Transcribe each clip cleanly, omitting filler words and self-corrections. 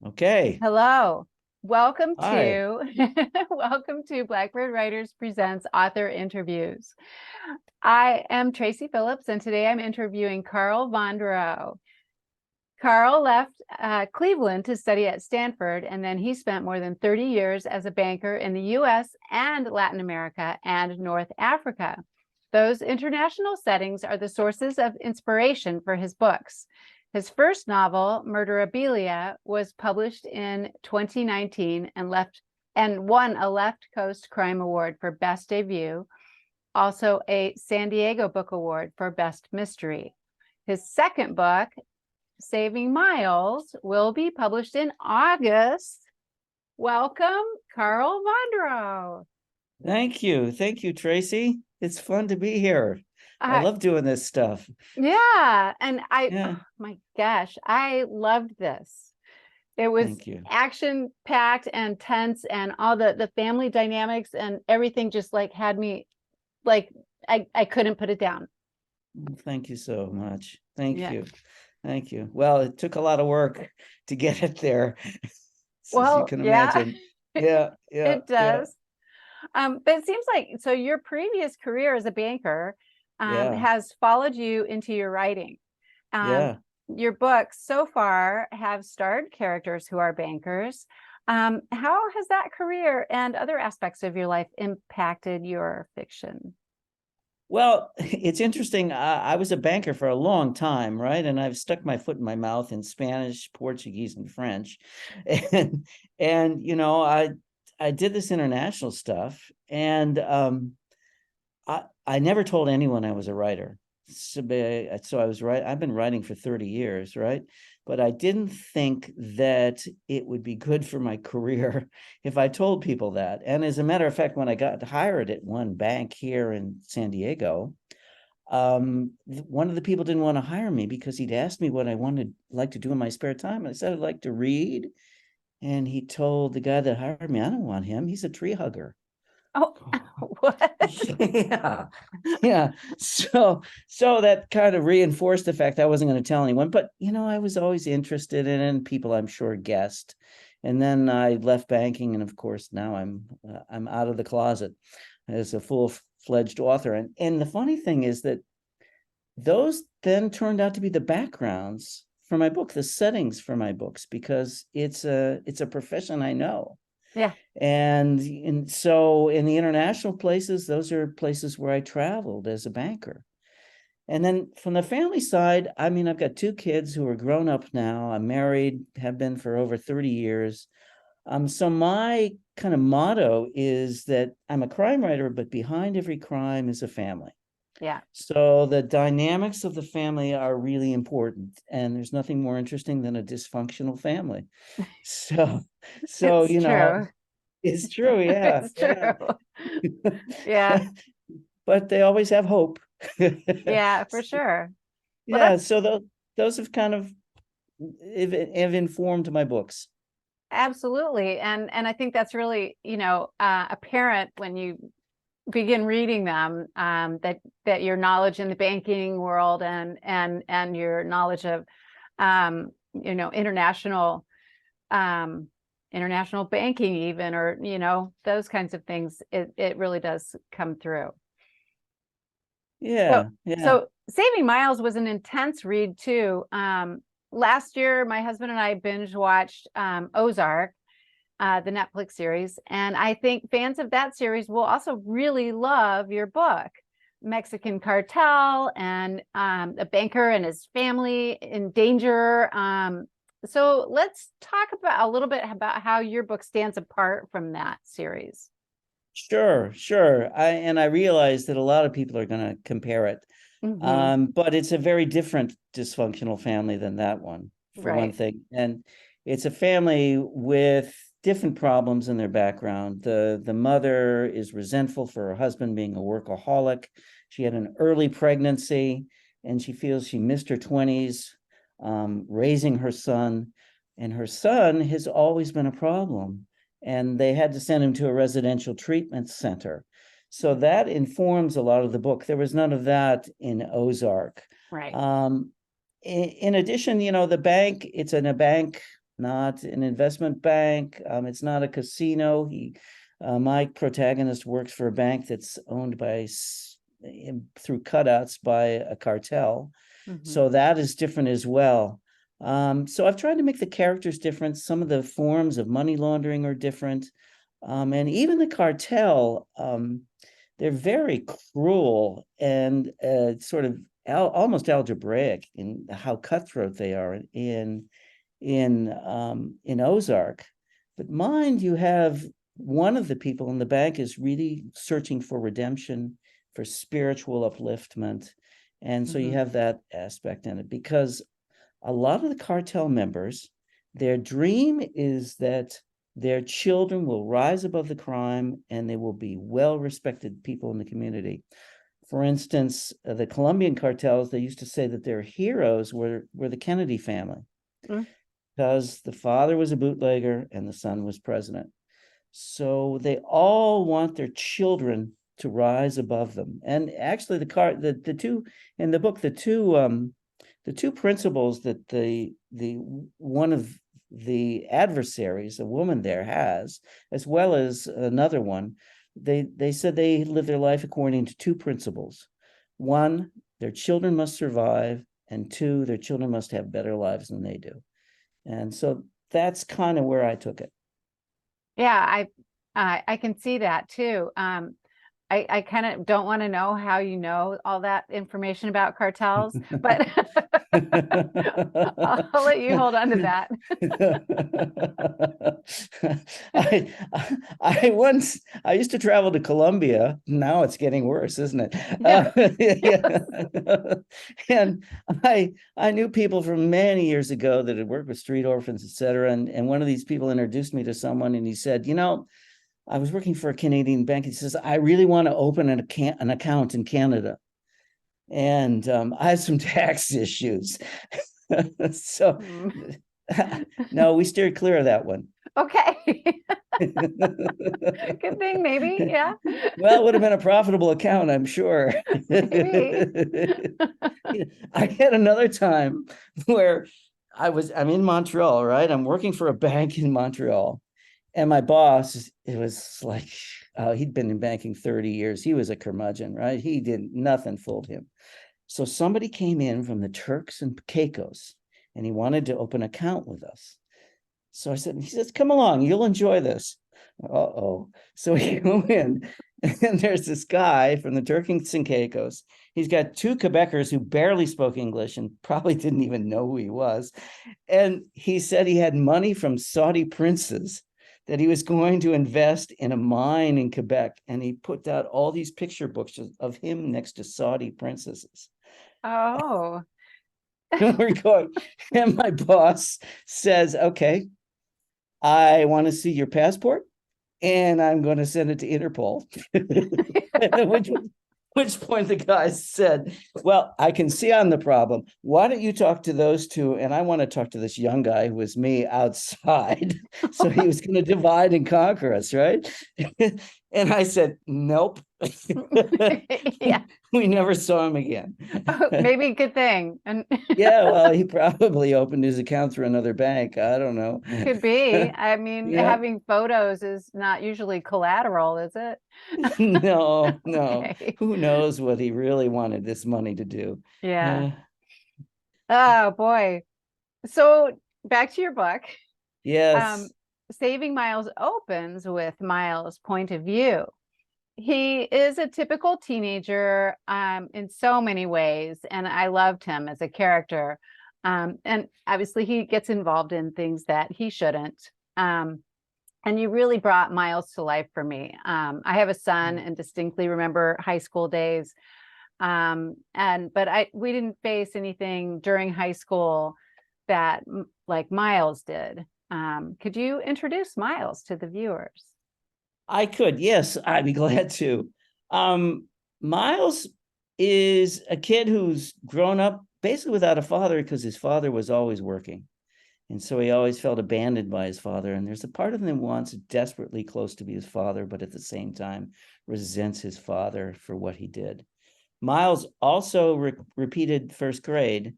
Okay. Hello. Welcome Hi. to welcome to Blackbird Writers Presents Author Interviews. I am Tracy Phillips, and today I'm interviewing Carl Vonderau. Carl left Cleveland to study at Stanford, and then he spent more than 30 years as a banker in the U.S. and Latin America and North Africa. Those international settings are the sources of inspiration for his books. His first novel, Murderabilia, was published in 2019 and won a Left Coast Crime Award for Best Debut, also a San Diego Book Award for Best Mystery. His second book, Saving Myles, will be published in August. Welcome, Carl Vonderau. Thank you. Thank you, Tracy. It's fun to be here. I Uh, love doing this stuff. yeah, and Yeah. oh my gosh, I loved this. It was Thank you. action-packed and tense, and all the family dynamics and everything just like had me like I couldn't put it down. Thank you so much. Thank Yeah. you. Thank you. Well, it took a lot of work to get it there, as you Well, can yeah, imagine. Yeah, yeah, it yeah, does. But it seems like so your previous career as a banker yeah, has followed you into your writing. Um, yeah. your books so far have starred characters who are bankers. How has that career and other aspects of your life impacted your fiction? Well, it's interesting. I was a banker for a long time, right? And I've stuck my foot in my mouth in Spanish, Portuguese, and French, and I did this international stuff, and I never told anyone I was a writer. So I was right. I've been writing for 30 years, right? But I didn't think that it would be good for my career if I told people that. And as a matter of fact, when I got hired at one bank here in San Diego, one of the people didn't want to hire me because he'd asked me what I wanted like to do in my spare time. And I said I'd like to read. And he told the guy that hired me, I don't want him. He's a tree hugger. Oh, what? Yeah, yeah. So that kind of reinforced the fact I wasn't going to tell anyone. But I was always interested in it, and people I'm sure guessed. And then I left banking, and of course now I'm out of the closet as a full-fledged author. And the funny thing is that those then turned out to be the backgrounds for my book, the settings for my books, because it's a profession I know. Yeah. And so in the international places, those are places where I traveled as a banker. And then from the family side, I mean, I've got two kids who are grown up now. I'm married, have been for over 30 years. So my kind of motto is that I'm a crime writer, but behind every crime is a family. Yeah. So the dynamics of the family are really important, and there's nothing more interesting than a dysfunctional family. So, so It's you know, true. it's true, yeah, It's yeah. true. Yeah. But they always have hope. Yeah, for sure. Well, Yeah, that's so those have kind of have informed my books. absolutely. And I think that's really, apparent when you begin reading them, that your knowledge in the banking world and your knowledge of international international banking even, or those kinds of things, it really does come through. So Yeah, yeah. so Saving Myles was an intense read too. Last year my husband and I binge watched Ozark, the Netflix series. And I think fans of that series will also really love your book, Mexican Cartel, and a banker and his family in danger. So let's talk about a little bit about how your book stands apart from that series. Sure, sure. I realize that a lot of people are going to compare it. Hmm. But it's a very different dysfunctional family than that one, for one Right. thing. And it's a family with different problems in their background. The mother is resentful for her husband being a workaholic. She had an early pregnancy, and she feels she missed her 20s, raising her son. And her son has always been a problem. And they had to send him to a residential treatment center. So that informs a lot of the book. There was none of that in Ozark. Right. In addition, the bank, it's in a bank not an investment bank. It's not a casino. My protagonist works for a bank that's owned by through cutouts by a cartel. So that is different as well. So I've tried to make the characters different. Some of the forms of money laundering are different. And even the cartel, they're very cruel and sort of almost algebraic in how cutthroat they are in Ozark. But mind you, have one of the people in the bank is really searching for redemption, for spiritual upliftment. And so you have that aspect in it, because a lot of the cartel members, their dream is that their children will rise above the crime and they will be well-respected people in the community. For instance, the Colombian cartels, they used to say that their heroes were the Kennedy family, because the father was a bootlegger and the son was president. So they all want their children to rise above them. And actually, the two in the book, the two principles that the one of the adversaries, a woman there, has, as well as another one, they said they live their life according to two principles. One, their children must survive, and two, their children must have better lives than they do. And so that's kind of where I took it. Yeah, I can see that too. I kind of don't want to know how you know all that information about cartels, but I'll let you hold on to that. I used to travel to Colombia. Now it's getting worse, isn't it? Yeah. And I knew people from many years ago that had worked with street orphans, et cetera. And one of these people introduced me to someone, and he said, I was working for a Canadian bank. He says, I really want to open an account in Canada. And I have some tax issues. So no, we steered clear of that one. Okay. Good thing, maybe. Yeah. Well, it would have been a profitable account, I'm sure. Maybe. I had another time where I'm in Montreal, right? I'm working for a bank in Montreal. And my boss, it was like, he'd been in banking 30 years. He was a curmudgeon, right? Nothing fooled him. So somebody came in from the Turks and Caicos, and he wanted to open an account with us. So he says, come along, you'll enjoy this. Uh-oh. So we go in, and there's this guy from the Turks and Caicos. He's got two Quebecers who barely spoke English and probably didn't even know who he was. And he said he had money from Saudi princes that he was going to invest in a mine in Quebec. And he put out all these picture books of him next to Saudi princesses. Oh. We're going, and my boss says, okay, I want to see your passport, and I'm going to send it to Interpol. Which point the guy said, well, I can see on the problem. Why don't you talk to those two? And I want to talk to this young guy who was me outside. So he was going to divide and conquer us, right? And I said, nope. Yeah. We never saw him again. Maybe a good thing. And yeah, well, he probably opened his account through another bank. I don't know. could be. I mean, having photos is not usually collateral, is it? No. Okay. Who knows what he really wanted this money to do? Yeah. Oh boy. So back to your book. Yes. Saving Myles opens with Myles' point of view. He is a typical teenager in so many ways, and I loved him as a character. And obviously he gets involved in things that he shouldn't. And you really brought Myles to life for me. I have a son and distinctly remember high school days. But we didn't face anything during high school that like Myles did. Could you introduce Myles to the viewers? I could, yes, I'd be glad to. Myles is a kid who's grown up basically without a father because his father was always working. And so he always felt abandoned by his father. And there's a part of him that wants desperately close to be his father, but at the same time resents his father for what he did. Myles also repeated first grade.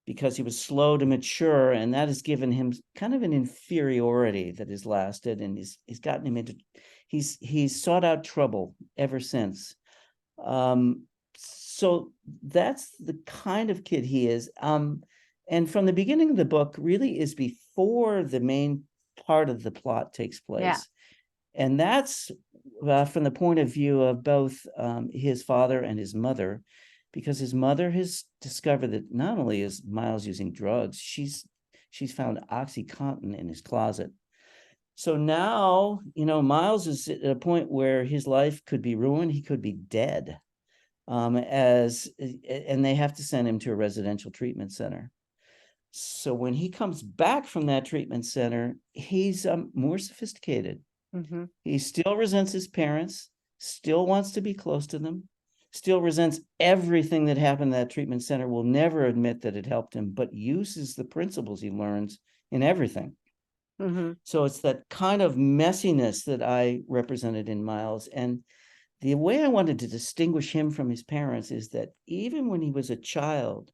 because he was slow to mature, and that has given him kind of an inferiority that has lasted, and he's gotten him into he's sought out trouble ever since. So that's the kind of kid he is. And from the beginning of the book really is before the main part of the plot takes place. Yeah. And that's from the point of view of both his father and his mother, because his mother has discovered that not only is Myles using drugs, she's found OxyContin in his closet. So now, Myles is at a point where his life could be ruined. He could be dead. And they have to send him to a residential treatment center. So when he comes back from that treatment center, he's more sophisticated. Mm-hmm. He still resents his parents, still wants to be close to them, still resents everything that happened in that treatment center, will never admit that it helped him, but uses the principles he learns in everything. Mm-hmm. So it's that kind of messiness that I represented in Myles. And the way I wanted to distinguish him from his parents is that even when he was a child,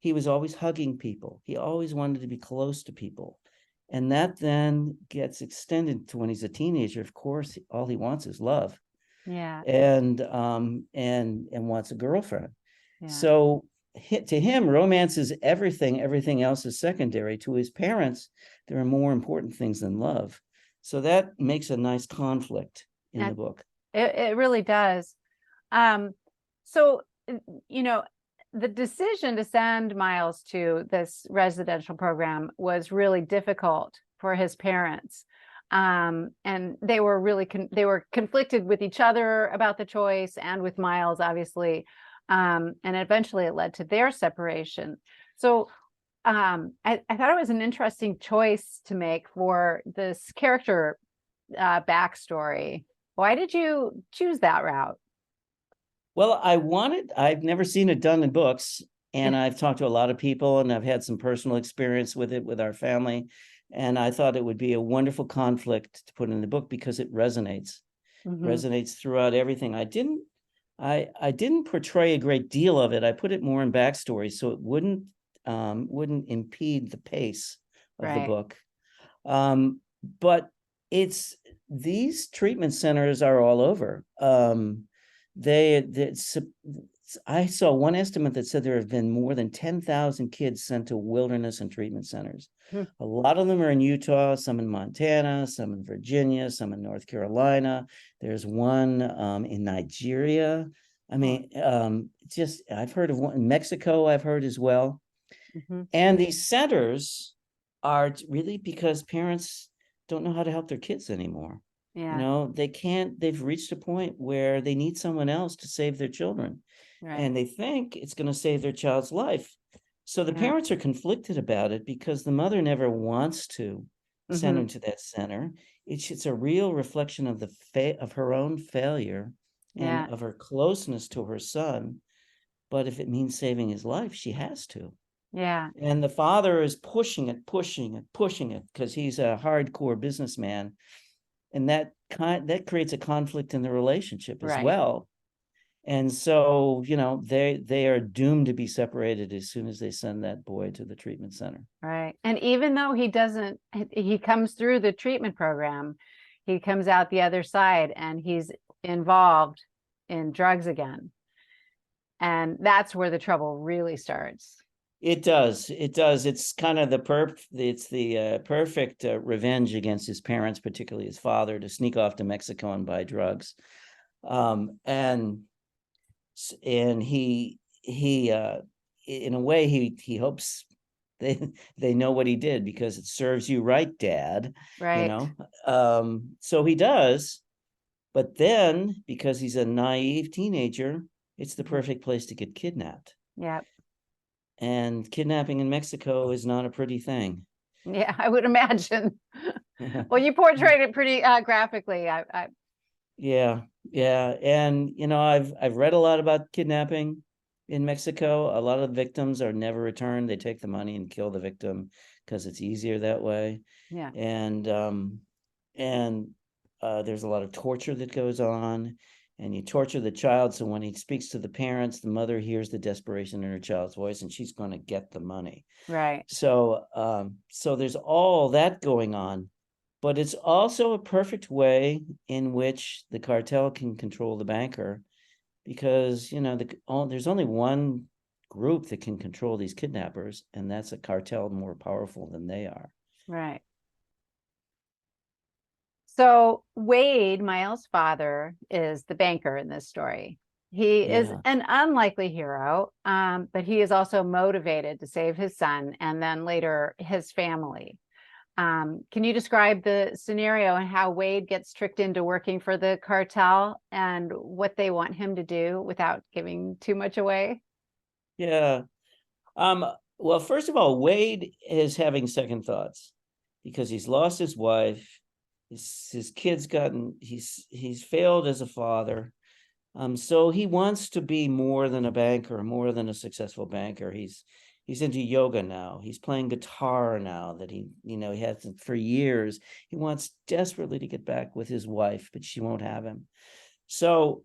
he was always hugging people. He always wanted to be close to people. And that then gets extended to when he's a teenager. Of course, all he wants is love. Yeah. And wants a girlfriend. Yeah. So to him, romance is everything. Everything else is secondary. To his parents, there are more important things than love. So that makes a nice conflict in the book. It really does. So, the decision to send Myles to this residential program was really difficult for his parents. And they were really they were conflicted with each other about the choice and with Myles, obviously. And eventually it led to their separation. So I thought it was an interesting choice to make for this character backstory. Why did you choose that route? Well, I've never seen it done in books, and I've talked to a lot of people, and I've had some personal experience with it with our family. And I thought it would be a wonderful conflict to put in the book because it resonates, resonates throughout everything. I didn't portray a great deal of it. I put it more in backstory so it wouldn't impede the pace of the book. But these treatment centers are all over. I saw one estimate that said there have been more than 10,000 kids sent to wilderness and treatment centers. A lot of them are in Utah, some in Montana, some in Virginia, some in North Carolina. There's one in Nigeria. I mean, I've heard of one in Mexico, I've heard as well. And these centers are really because parents don't know how to help their kids anymore. Yeah. They've reached a point where they need someone else to save their children. Right. And they think it's going to save their child's life. So the parents are conflicted about it because the mother never wants to send him to that center. It's a real reflection of of her own failure and of her closeness to her son. But if it means saving his life, she has to. Yeah. And the father is pushing it because he's a hardcore businessman. And that creates a conflict in the relationship as well. And so, they are doomed to be separated as soon as they send that boy to the treatment center. Right. And even though he comes through the treatment program, he comes out the other side and he's involved in drugs again. And that's where the trouble really starts. It does. It's kind of the perfect revenge against his parents, particularly his father, to sneak off to Mexico and buy drugs. And he in a way he hopes they know what he did because it serves you right, Dad. Right. So he does, but then because he's a naive teenager, it's the perfect place to get kidnapped. Yep. And kidnapping in Mexico is not a pretty thing. Yeah, I would imagine. Well, you portrayed it pretty graphically. Yeah. And I've read a lot about kidnapping in Mexico. A lot of the victims are never returned. They take the money and kill the victim because it's easier that way. Yeah. And there's a lot of torture that goes on. and you torture the child. So when he speaks to the parents, the mother hears the desperation in her child's voice, and she's going to get the money. Right. So, so there's all that going on, but it's also a perfect way in which the cartel can control the banker, because there's only one group that can control these kidnappers, and that's a cartel more powerful than they are. Right. So Wade, Miles' father, is the banker in this story. He is Yeah. an unlikely hero, but he is also motivated to save his son and then later his family. Can you describe the scenario and how Wade gets tricked into working for the cartel and what they want him to do without giving too much away? Yeah. Well, first of all, Wade is having second thoughts because he's lost his wife. His kid's he's failed as a father. So he wants to be more than a banker, more than a successful banker. He's into yoga now. He's playing guitar now that he hasn't for years. He wants desperately to get back with his wife, but she won't have him. So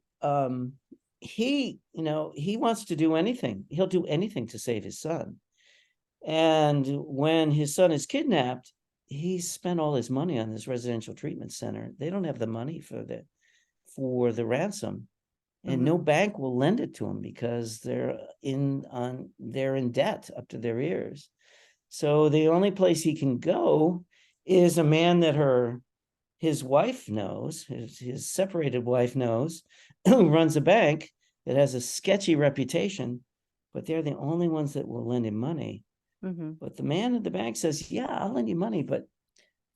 he wants to do anything. He'll do anything to save his son. And when his son is kidnapped, he spent all his money on this residential treatment center. They don't have the money for the ransom, and no bank will lend it to him because they're in debt up to their ears. So the only place he can go is a man that his wife knows, his separated wife knows, who runs a bank that has a sketchy reputation, but they're the only ones that will lend him money. But the man at the bank says, yeah, I'll lend you money, but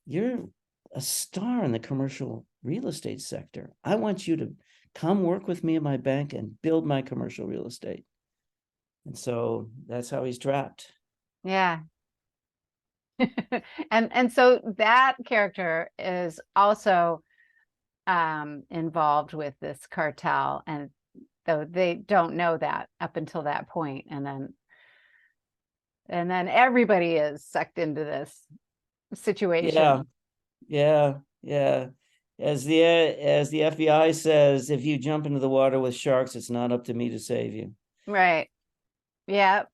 you're a star in the commercial real estate sector. I want you to come work with me at my bank and build my commercial real estate. And so that's how he's trapped. Yeah. And so that character is also involved with this cartel, and though they don't know that up until that point, and then everybody is sucked into this situation. Yeah. As the FBI says, if you jump into the water with sharks, it's not up to me to save you. Right. Yeah.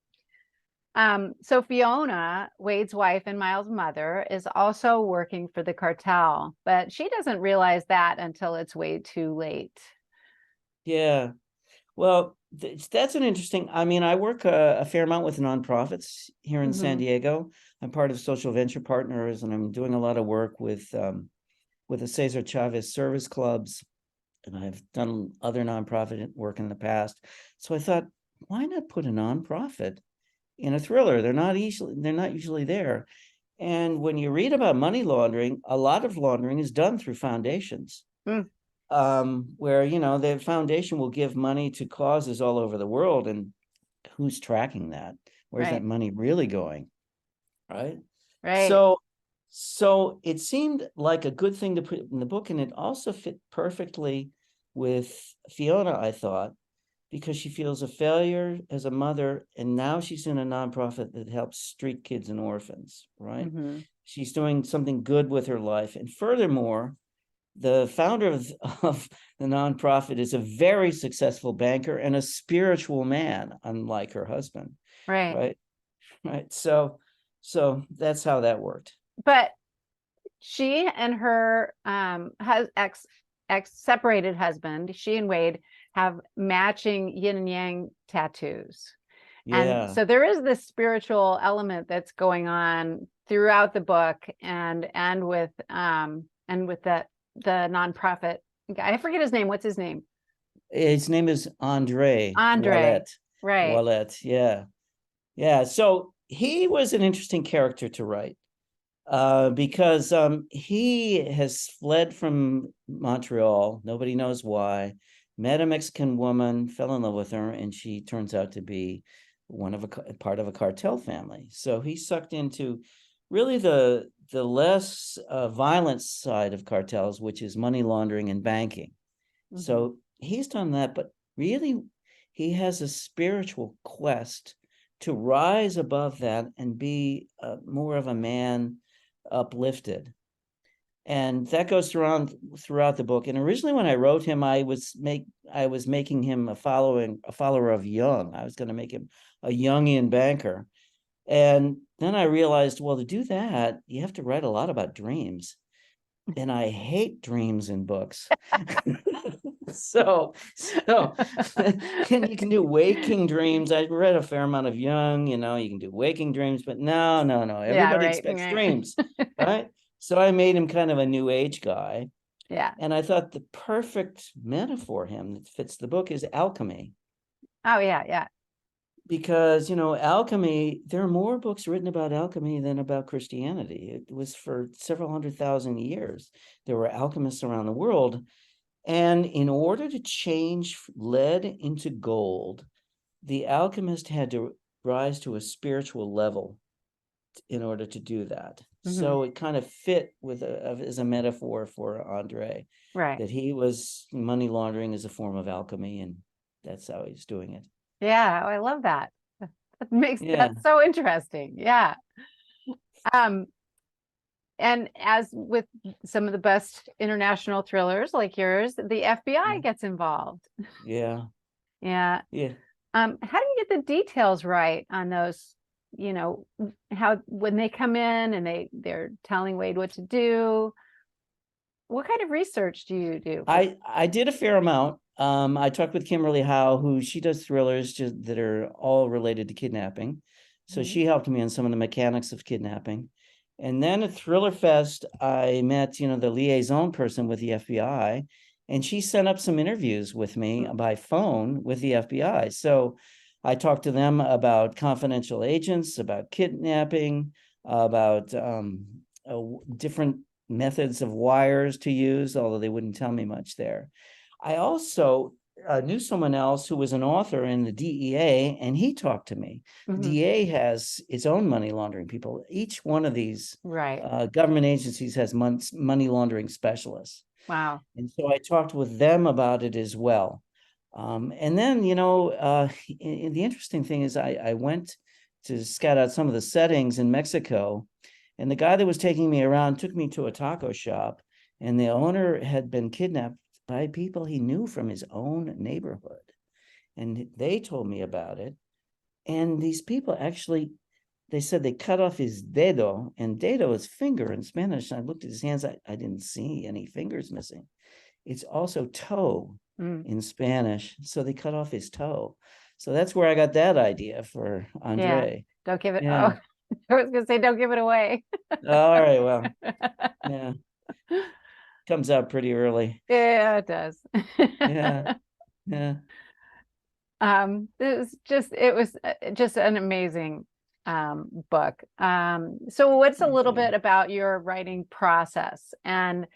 So Fiona, Wade's wife and Miles' mother, is also working for the cartel, but she doesn't realize that until it's way too late. Yeah. Well, that's an interesting. I mean, I work a fair amount with nonprofits here in San Diego. I'm part of Social Venture Partners, and I'm doing a lot of work with the Cesar Chavez service clubs, and I've done other nonprofit work in the past. So I thought, why not put a nonprofit in a thriller? They're not usually there. And when you read about money laundering, a lot of laundering is done through foundations. Where the foundation will give money to causes all over the world, and who's tracking that? Where's that money really going? Right. So it seemed like a good thing to put in the book, and it also fit perfectly with Fiona, I thought, because she feels a failure as a mother, and now she's in a nonprofit that helps street kids and orphans, right? She's doing something good with her life. And furthermore, the founder of the nonprofit is a very successful banker and a spiritual man, unlike her husband. Right. So that's how that worked. But she and her ex separated husband, she and Wade, have matching yin and yang tattoos. And so there is this spiritual element that's going on throughout the book, and with the nonprofit guy. I forget his name. What's his name? His name is Andre Right. Wallet. Yeah. So he was an interesting character to write, because he has fled from Montreal. Nobody knows why. Met a Mexican woman, fell in love with her, and she turns out to be part of a cartel family. So he's sucked into really the less violent side of cartels, which is money laundering and banking. So he's done that, but really he has a spiritual quest to rise above that and be more of a man, uplifted. And that goes throughout the book. And originally when I wrote him, I was making him a follower of Jung. I was going to make him a Jungian banker. And then I realized, well, to do that, you have to write a lot about dreams. And I hate dreams in books. so and you can do waking dreams. I read a fair amount of Jung, you can do waking dreams, but no. Yeah, Everybody right, expects right. dreams, right? So I made him kind of a new age guy. Yeah. And I thought the perfect metaphor him that fits the book is alchemy. Oh, yeah. Because, alchemy, there are more books written about alchemy than about Christianity. It was for several 100,000 years. There were alchemists around the world. And in order to change lead into gold, the alchemist had to rise to a spiritual level in order to do that. So it kind of fit as a metaphor for Andre, Right. that he was money laundering as a form of alchemy, and that's how he's doing it. Yeah, I love that. That's so interesting. Yeah. And as with some of the best international thrillers like yours, the FBI gets involved. Yeah. Yeah. How do you get the details right on those, how when they come in and they're telling Wade what to do? What kind of research do you do? I did a fair amount. I talked with Kimberly Howe, who she does thrillers that are all related to kidnapping. So she helped me on some of the mechanics of kidnapping. And then at Thriller Fest, I met, the liaison person with the FBI, and she set up some interviews with me by phone with the FBI. So I talked to them about confidential agents, about kidnapping, about different methods of wires to use, although they wouldn't tell me much there. I also knew someone else who was an author in the DEA, and he talked to me. DEA has its own money laundering people. Each one of these government agencies has money laundering specialists. Wow. And so I talked with them about it as well. And then, the interesting thing is I went to scout out some of the settings in Mexico, and the guy that was taking me around took me to a taco shop, and the owner had been kidnapped by people he knew from his own neighborhood. And they told me about it. And these people actually, they said they cut off his dedo, and dedo is finger in Spanish. I looked at his hands, I didn't see any fingers missing. It's also toe in Spanish. So they cut off his toe. So that's where I got that idea for Andre. Yeah. Don't give it. Yeah. Oh, I was gonna say, don't give it away. All right. Well, yeah. Comes out pretty early. Yeah, it does. Yeah. It was just an amazing book. So what's a little bit about your writing process, and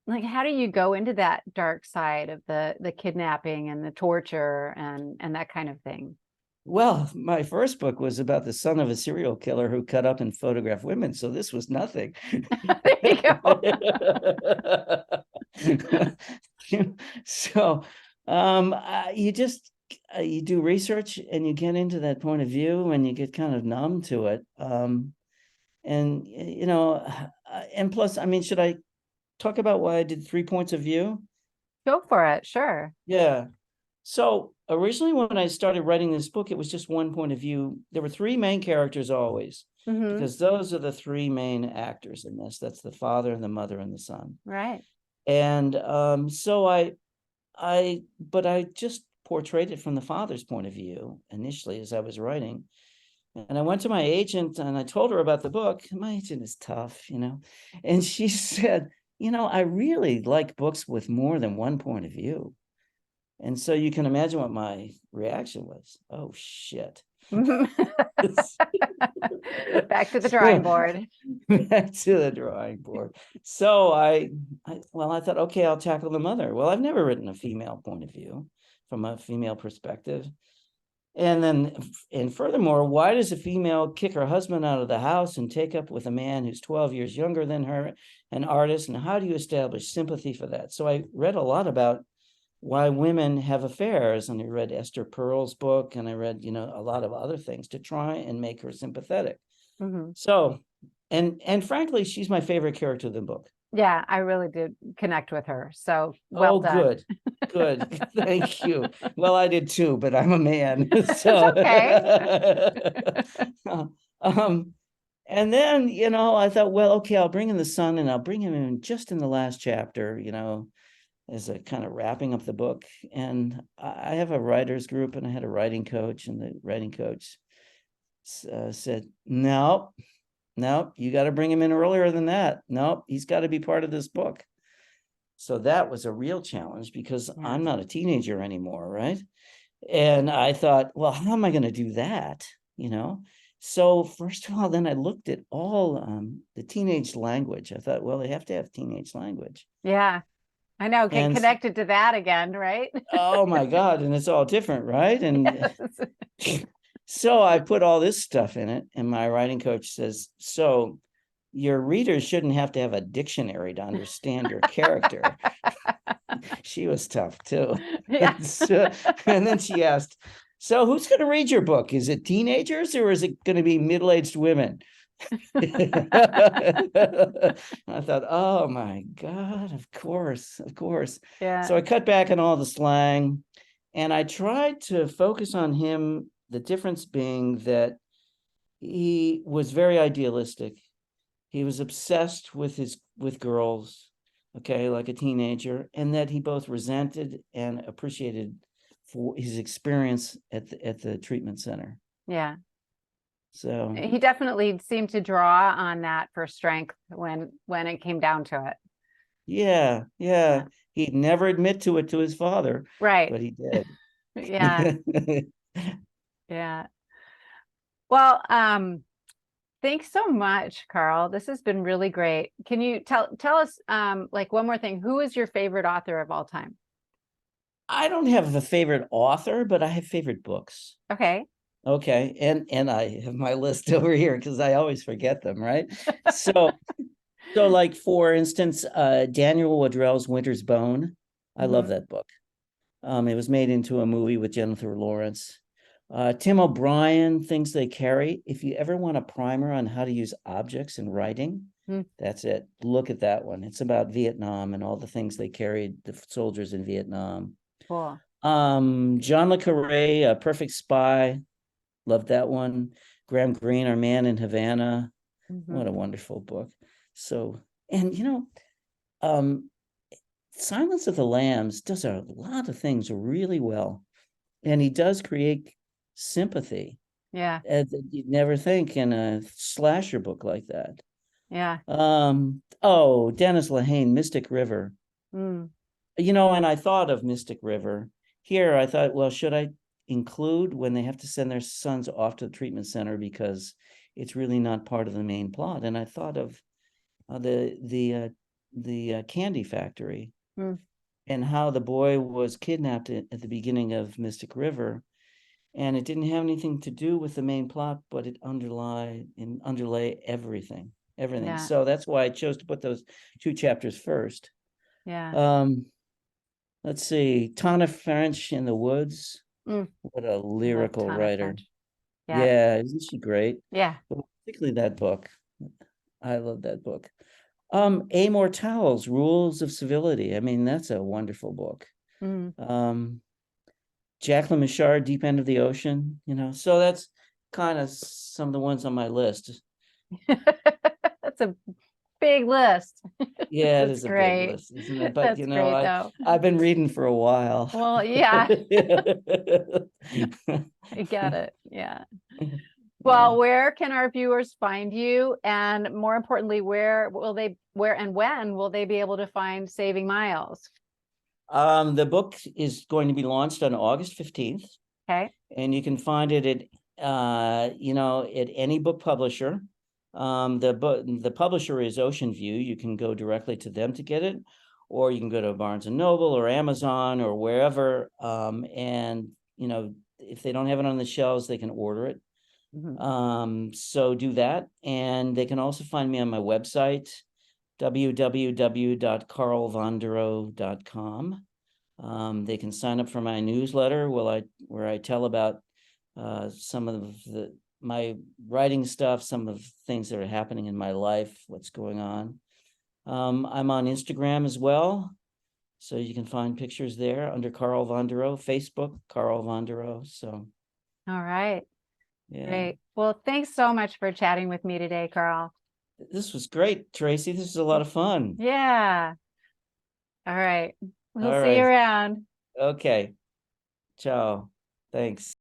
like, how do you go into that dark side of the kidnapping and the torture and that kind of thing? Well, my first book was about the son of a serial killer who cut up and photographed women. So this was nothing. There you go. So you do research and you get into that point of view and you get kind of numb to it. And plus, should I talk about why I did 3 points of view? Go for it. Sure. Yeah. So originally when I started writing this book, it was just one point of view. There were 3 main characters always, because those are the 3 main actors in this. That's the father, the mother, and the son. Right. And so I just portrayed it from the father's point of view initially as I was writing. And I went to my agent and I told her about the book. My agent is tough, and she said, I really like books with more than one point of view. And so you can imagine what my reaction was. Oh, shit. Back to the drawing board. Back to the drawing board. So I thought, okay, I'll tackle the mother. Well, I've never written a female point of view from a female perspective. And furthermore, why does a female kick her husband out of the house and take up with a man who's 12 years younger than her, an artist? And how do you establish sympathy for that? So I read a lot about why women have affairs, and I read Esther Perel's book, and I read, a lot of other things to try and make her sympathetic. So And frankly, she's my favorite character in the book. Yeah, I really did connect with her. So well Oh, done. good. Thank you. Well, I did too, but I'm a man. It's So, okay. um, and then, I thought, well, okay, I'll bring in the son and I'll bring him in just in the last chapter, as a kind of wrapping up the book. And I have a writers group and I had a writing coach, and the writing coach said, no, you got to bring him in earlier than that. No, he's got to be part of this book. So that was a real challenge because I'm not a teenager anymore, right? And I thought, well, how am I going to do that? So first of all, then I looked at all the teenage language. I thought, well, they have to have teenage language. Yeah, I know. Get And connected to that again, right? oh my God, and it's all different, right? And Yes. so I put all this stuff in it, and my writing coach says, so your readers shouldn't have to have a dictionary to understand your character. She was tough too. Yeah. And then she asked, so who's going to read your book? Is it teenagers or is it going to be middle-aged women? I thought, oh my God, of course. Yeah. So I cut back on all the slang and I tried to focus on him, the difference being that he was very idealistic. He was obsessed with girls, okay, like a teenager, and that he both resented and appreciated for his experience at the treatment center. Yeah. So He definitely seemed to draw on that for strength when it came down to it. yeah. He'd never admit to it to his father, Right. but he did. Yeah. Yeah. Well, thanks so much, Carl. This has been really great. Can you tell us like one more thing? Who is your favorite author of all time? I don't have a favorite author, but I have favorite books. Okay. Okay, and I have my list over here because I always forget them, right? So like for instance, Daniel Waddell's Winter's Bone. I love that book. It was made into a movie with Jennifer Lawrence. Tim O'Brien, Things They Carry. If you ever want a primer on how to use objects in writing, that's it. Look at that one. It's about Vietnam and all the things they carried, the soldiers in Vietnam. Cool. John le Carré, A Perfect Spy. Loved that one. Graham Greene, Our Man in Havana. What a wonderful book. So, and Silence of the Lambs does a lot of things really well. And he does create sympathy. Yeah. That you'd never think in a slasher book like that. Yeah. Dennis Lehane, Mystic River. And I thought of Mystic River. Here, I thought, well, should I include when they have to send their sons off to the treatment center because it's really not part of the main plot? And I thought of the candy factory and how the boy was kidnapped at the beginning of Mystic River, and it didn't have anything to do with the main plot, but it underlay everything. Yeah. So that's why I chose to put those two chapters first. Yeah. Let's see, Tana French in the Woods. What a lyrical writer. Yeah, isn't she great? Yeah. But particularly that book. I love that book. Amor Towles, Rules of Civility. I mean, that's a wonderful book. Jacqueline Michard, Deep End of the Ocean, so that's kind of some of the ones on my list. That's a big list. Yeah, it That's is a great. big list, isn't it? But That's great, though. I've been reading for a while. Well, yeah. I get it. Yeah. Well, where can our viewers find you? And more importantly, where and when will they be able to find Saving Myles? The book is going to be launched on August 15th. Okay. And you can find it at at any book publisher. The publisher is Ocean View. You can go directly to them to get it, or you can go to Barnes and Noble or Amazon or wherever. And if they don't have it on the shelves, they can order it. So do that. And they can also find me on my website, www.carlvonderau.com. They can sign up for my newsletter where I tell about some of my writing stuff, some of the things that are happening in my life, what's going on. I'm on Instagram as well. So you can find pictures there under Carl Vonderau, Facebook, Carl Vonderau. So, All right. yeah. Great. Well, thanks so much for chatting with me today, Carl. This was great, Tracy. This was a lot of fun. Yeah. All right. We'll All see you right. around. Okay. Ciao. Thanks.